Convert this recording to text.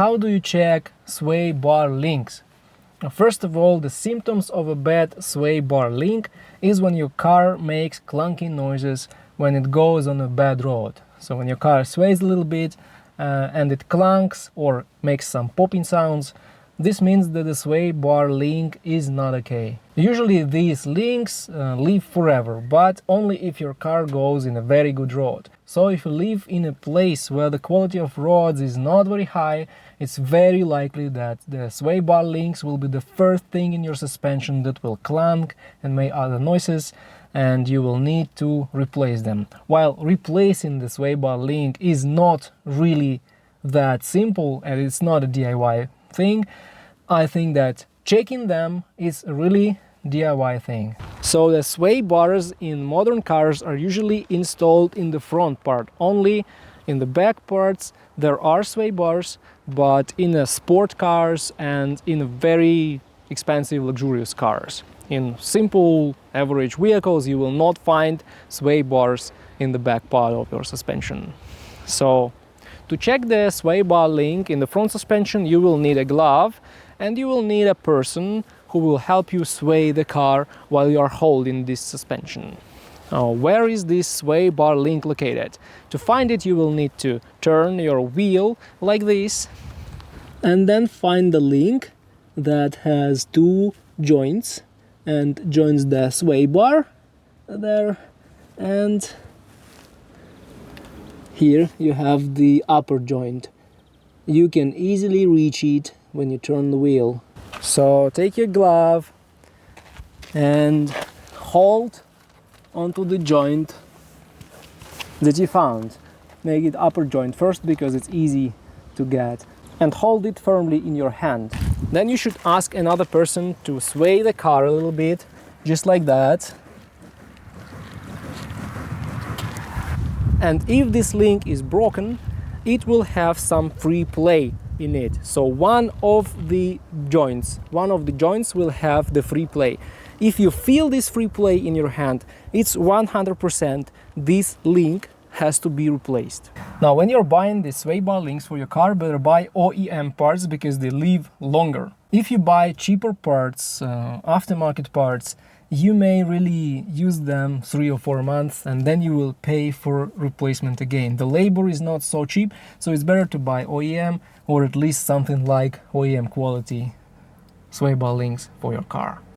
how do you check sway bar links? First of all, the symptoms of a bad sway bar link is when your car makes clunky noises when it goes on a bad road. So when your car sways a little bit and it clunks or makes some popping sounds, this means that the sway bar link is not okay. Usually these links live forever, but only if your car goes in a very good road. So if you live in a place where the quality of roads is not very high, it's very likely that the sway bar links will be the first thing in your suspension that will clank and make other noises, and you will need to replace them. While replacing the sway bar link is not really that simple and it's not a DIY thing, I think that checking them is a really DIY thing. So the sway bars in modern cars are usually installed in the front part only. In the back parts there are sway bars, but in sport cars and in very expensive luxurious cars. In simple average vehicles you will not find sway bars in the back part of your suspension. So to check the sway bar link in the front suspension you will need a glove, and you will need a person who will help you sway the car while you are holding this suspension. Now, where is this sway bar link located? To find it you will need to turn your wheel like this and then find the link that has two joints and joins the sway bar there, and here you have the upper joint. You can easily reach it when you turn the wheel. So take your glove and hold onto the joint that you found. Make it upper joint first because it's easy to get, and hold it firmly in your hand. Then you should ask another person to sway the car a little bit, just like that. And if this link is broken, it will have some free play in it. So one of the joints will have the free play. If you feel this free play in your hand, it's 100% this link has to be replaced. Now when you're buying the sway bar links for your car, better buy OEM parts because they live longer. If you buy cheaper parts, aftermarket parts, you may really use them 3 or 4 months and then you will pay for replacement again. The labor is not so cheap, so it's better to buy OEM or at least something like OEM quality sway bar links for your car.